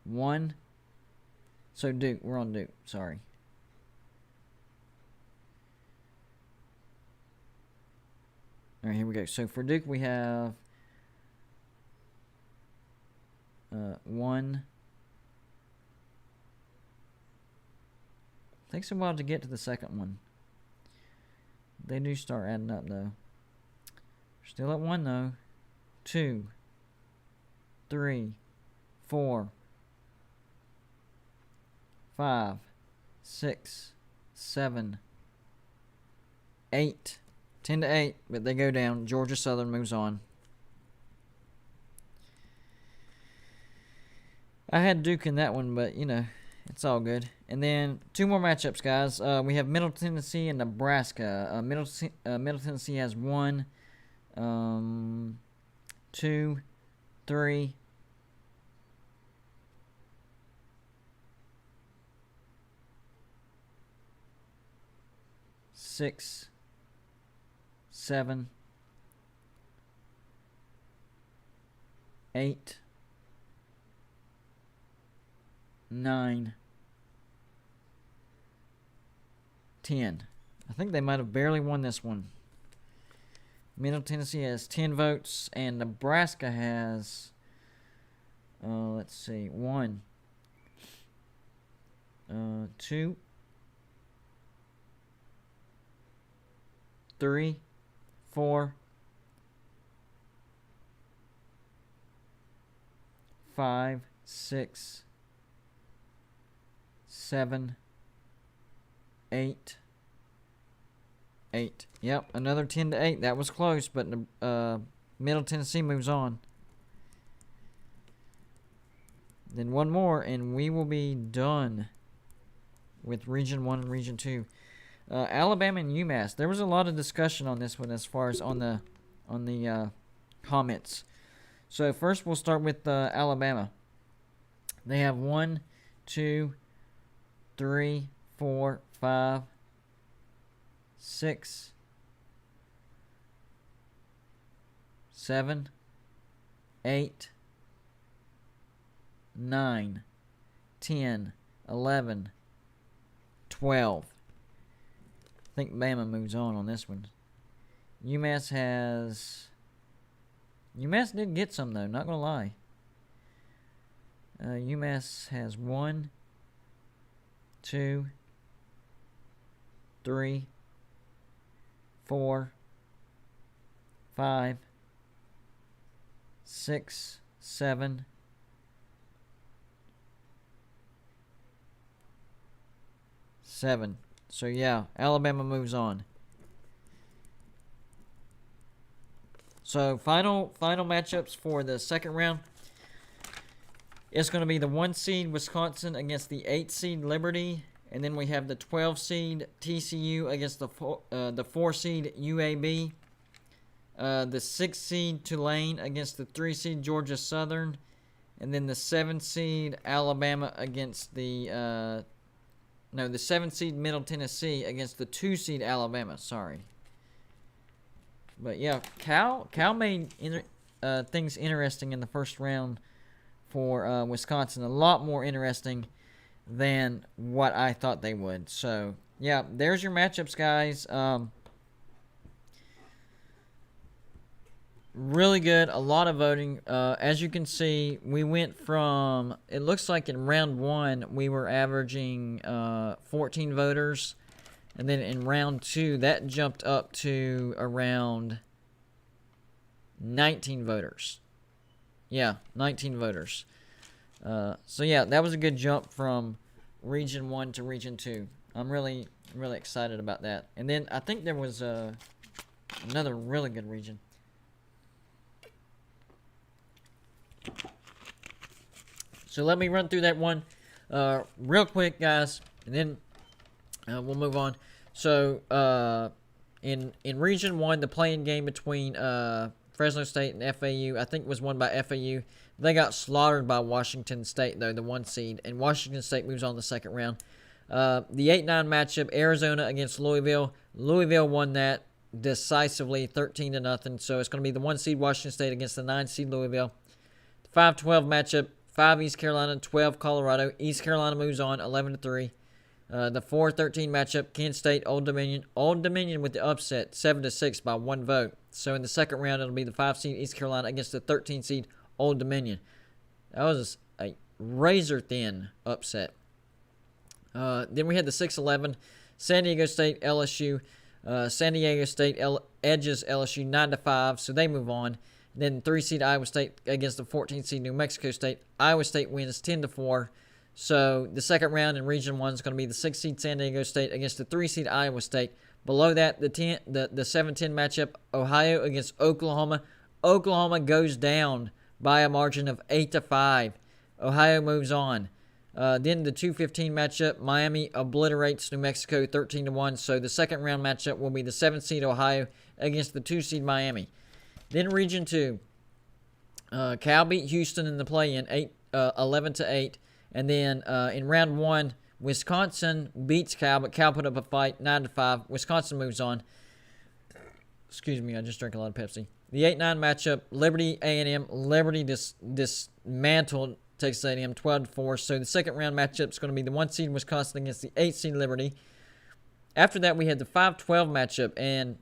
1. So Duke. We're on Duke. Sorry. All right, here we go. So for Duke, we have 1. Takes a while to get to the second one. They do start adding up, though. Still at 1, though. 2, 3, 4, 5, 6, 7, 8. 10-8, but they go down. Georgia Southern moves on. I had Duke in that one, but, you know, it's all good. And then 2 more matchups, guys. We have Middle Tennessee and Nebraska. Middle Tennessee has 1, 2, 3, 6, 7, 8, 9, 10. I think they might have barely won this one. Middle Tennessee has 10 votes, and Nebraska has, let's see, 1, 2, 3, 4, 5, 6, 7, 8. 8. Yep, another 10-8. That was close, but Middle Tennessee moves on. Then one more, and we will be done with Region 1 and Region 2. Alabama and UMass. There was a lot of discussion on this one as far as on the comments. So first we'll start with Alabama. They have 1, 2, 3, 4, 5, 6, 7, 8, 9, 10, 11, 12. I think Bama moves on this one. UMass did get some, though, not going to lie. UMass has 1, 2, 3, 4, 5, 6, 7, 7. So yeah, Alabama moves on. So final matchups for the second round. It's going to be the 1 seed Wisconsin against the 8 seed Liberty, and then we have the 12 seed TCU against the 4 seed UAB. The 6 seed Tulane against the 3 seed Georgia Southern, And then the 7 seed Alabama against the 7 seed Middle Tennessee against the 2 seed Alabama. Sorry. But yeah, Cal made things interesting in the first round for Wisconsin. A lot more interesting than what I thought they would. So yeah, there's your matchups, guys. Really good. A lot of voting. As you can see, we went from, it looks like in round 1 we were averaging 14 voters, and then in round 2 that jumped up to around 19 voters. Yeah, 19 voters. So yeah, that was a good jump from region 1 to region 2. I'm really excited about that. And then I think there was another really good region. So let me run through that one real quick, guys, and then we'll move on. So in region 1, the playing game between Fresno State and FAU, I think was won by FAU. They got slaughtered by Washington State, though, the 1 seed, and Washington State moves on to the second round. The 8-9 matchup, Arizona against Louisville. Louisville won that decisively, 13-0. So it's going to be the 1 seed Washington State against the 9 seed Louisville. 5-12 matchup, 5 East Carolina, 12 Colorado. East Carolina moves on, 11-3. The 4-13 matchup, Kent State, Old Dominion. Old Dominion with the upset, 7-6 by 1 vote. So in the second round, it'll be the 5 seed East Carolina against the 13 seed Old Dominion. That was a razor-thin upset. Then we had the 6-11, San Diego State, LSU. San Diego State edges LSU 9-5, so they move on. Then 3 seed Iowa State against the 14 seed New Mexico State. Iowa State wins 10-4. So the second round in Region 1 is going to be the 6 seed San Diego State against the 3 seed Iowa State. Below that, the 7-10 matchup, Ohio against Oklahoma. Oklahoma goes down by a margin of 8-5. Ohio moves on. Then the 2-15 matchup, Miami obliterates New Mexico 13-1. So the second round matchup will be the 7 seed Ohio against the 2 seed Miami. Then Region 2, Cal beat Houston in the play-in 11-8. And then in round 1, Wisconsin beats Cal, but Cal put up a fight 9-5. Wisconsin moves on. Excuse me, I just drank a lot of Pepsi. The 8-9 matchup, Liberty A&M. Liberty dismantled Texas A&M 12-4. So the second round matchup is going to be the 1 seed Wisconsin against the 8 seed Liberty. After that, we had the 5-12 matchup, and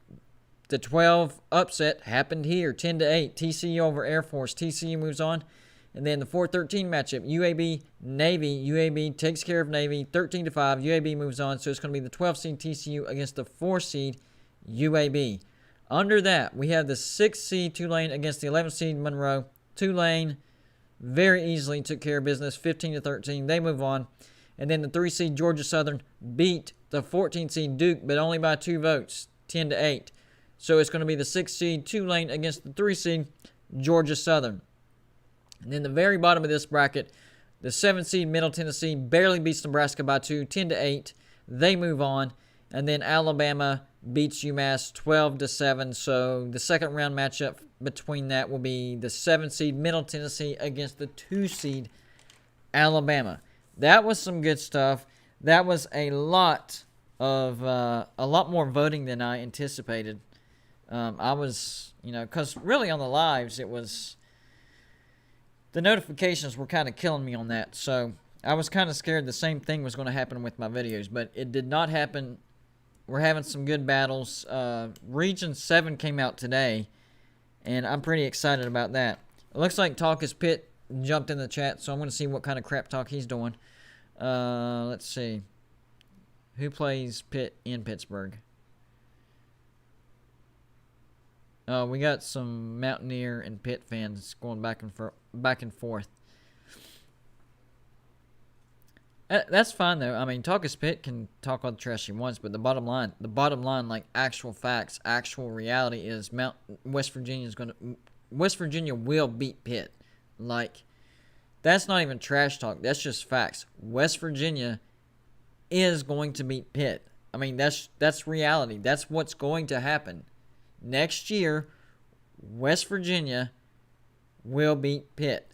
the 12 upset happened here, 10-8. TCU over Air Force. TCU moves on. And then the 4-13 matchup, UAB Navy. UAB takes care of Navy, 13-5. UAB moves on, so it's going to be the 12 seed TCU against the 4 seed UAB. Under that, we have the 6 seed Tulane against the 11 seed Monroe. Tulane very easily took care of business, 15-13. They move on. And then the 3 seed Georgia Southern beat the 14 seed Duke, but only by 2 votes, 10-8. So it's going to be the 6 seed Tulane against the 3 seed Georgia Southern. And then the very bottom of this bracket, the 7 seed Middle Tennessee barely beats Nebraska by 2, 10-8. They move on. And then Alabama beats UMass 12-7. So the second round matchup between that will be the 7 seed Middle Tennessee against the 2 seed Alabama. That was some good stuff. That was a lot more voting than I anticipated. I was, because really on the lives, it was, the notifications were kind of killing me on that. So I was kind of scared the same thing was going to happen with my videos, but it did not happen. We're having some good battles. Region 7 came out today, and I'm pretty excited about that. It looks like Talk is Pitt jumped in the chat, so I'm going to see what kind of crap talk he's doing. Let's see. Who plays Pitt in Pittsburgh? We got some Mountaineer and Pitt fans going back and forth. That's fine though. I mean, Talk is Pitt can talk all the trash he wants, but the bottom line, like actual facts, actual reality is West Virginia will beat Pitt. Like, that's not even trash talk. That's just facts. West Virginia is going to beat Pitt. I mean, that's reality. That's what's going to happen. Next year, West Virginia will beat Pitt.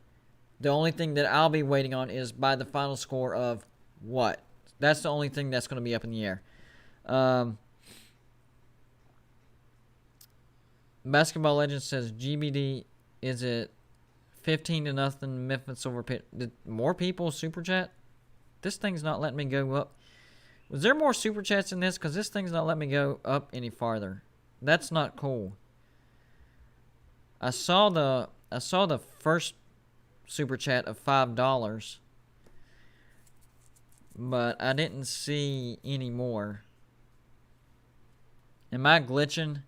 The only thing that I'll be waiting on is by the final score of what? That's the only thing that's going to be up in the air. Basketball Legends says GBD, is it 15-0 Memphis over Pitt? Did more people super chat? This thing's not letting me go up. Was there more super chats in this? Because this thing's not letting me go up any farther. That's not cool. I saw the first super chat of $5, but I didn't see any more. Am I glitching?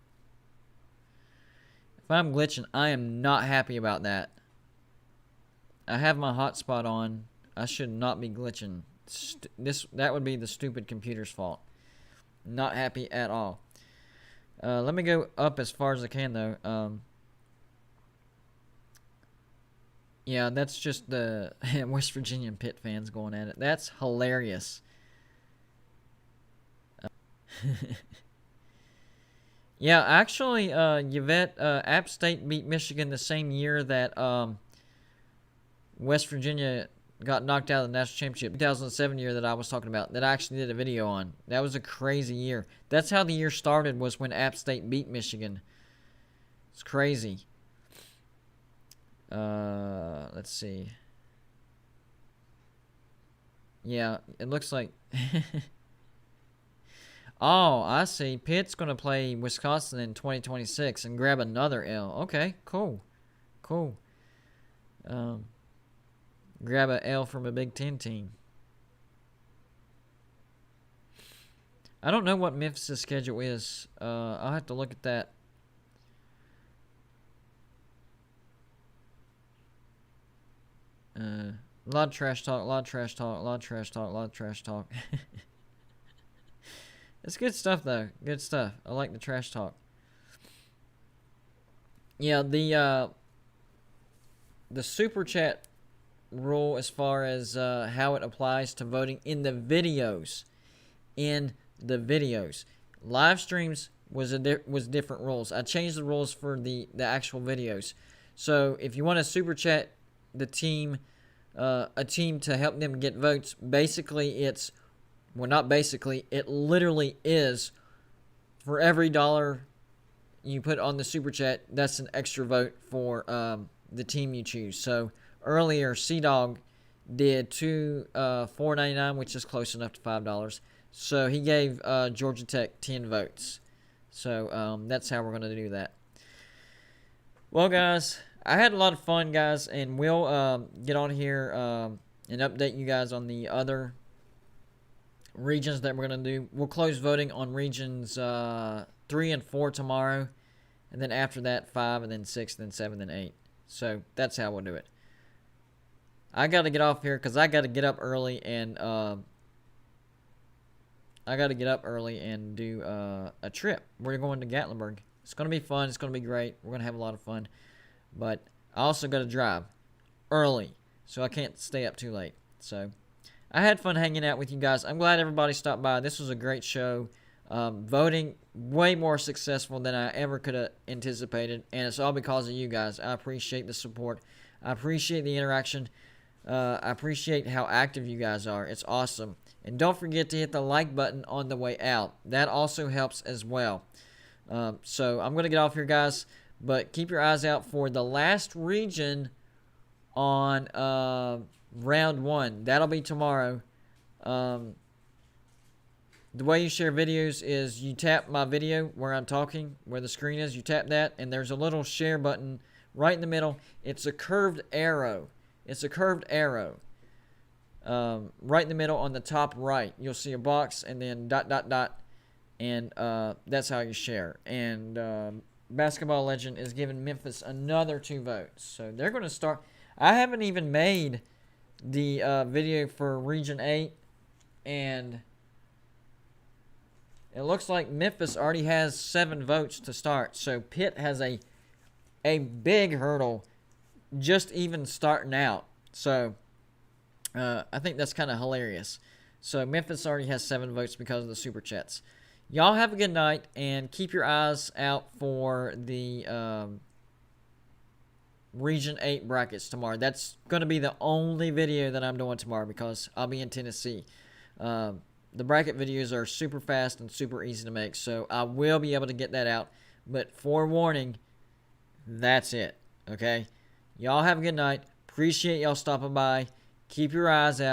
If I'm glitching, I am not happy about that. I have my hotspot on. I should not be glitching. That would be the stupid computer's fault. Not happy at all. Let me go up as far as I can though. Yeah, that's just the West Virginia and Pitt fans going at it. That's hilarious. Yeah, actually, Yvette, App State beat Michigan the same year that West Virginia got knocked out of the national championship. 2007 year that I was talking about, that I actually did a video on. That was a crazy year. That's how the year started, was when App State beat Michigan. It's crazy. Let's see. Yeah, it looks like... Oh, I see. Pitt's going to play Wisconsin in 2026 and grab another L. Okay, cool. Cool. Grab a L from a Big Ten team. I don't know what Memphis' schedule is. I'll have to look at that. A lot of trash talk, a lot of trash talk, a lot of trash talk, a lot of trash talk. It's good stuff, though. Good stuff. I like the trash talk. Yeah, the super chat rule as far as how it applies to voting in the videos. Live streams was different rules. I changed the rules for the actual videos. So if you want to super chat the team, a team to help them get votes, basically it's... Well, not basically. It literally is, for every $1 you put on the super chat, that's an extra vote for the team you choose. So earlier, C-Dog did $4.99, which is close enough to $5. So he gave Georgia Tech 10 votes. So that's how we're going to do that. Well, guys, I had a lot of fun, guys, and we'll get on here and update you guys on the other regions that we're going to do. We'll close voting on regions 3 and 4 tomorrow, and then after that 5, and then 6, then 7, then 8. So that's how we'll do it. I got to get off here because I got to get up early and do a trip. We're going to Gatlinburg. It's going to be fun. It's going to be great. We're going to have a lot of fun, but I also got to drive early, so I can't stay up too late. So I had fun hanging out with you guys. I'm glad everybody stopped by. This was a great show. Voting way more successful than I ever could have anticipated, and it's all because of you guys. I appreciate the support. I appreciate the interaction. I appreciate how active you guys are. It's awesome. And don't forget to hit the like button on the way out. That also helps as well. So I'm going to get off here, guys, but keep your eyes out for the last region on round 1. That'll be tomorrow. The way you share videos is you tap my video where I'm talking, where the screen is. You tap that, and there's a little share button right in the middle. It's a curved arrow. Right in the middle on the top right. You'll see a box and then ... And that's how you share. And Basketball Legend is giving Memphis another 2 votes. So they're going to start. I haven't even made the video for Region 8, and it looks like Memphis already has 7 votes to start. So Pitt has a big hurdle just even starting out. So I think that's kind of hilarious. So Memphis already has 7 votes because of the super chats. Y'all have a good night, and keep your eyes out for the Region 8 brackets tomorrow. That's going to be the only video that I'm doing tomorrow because I'll be in Tennessee. The bracket videos are super fast and super easy to make, so I will be able to get that out. But forewarning, that's it. Okay? Y'all have a good night. Appreciate y'all stopping by. Keep your eyes out.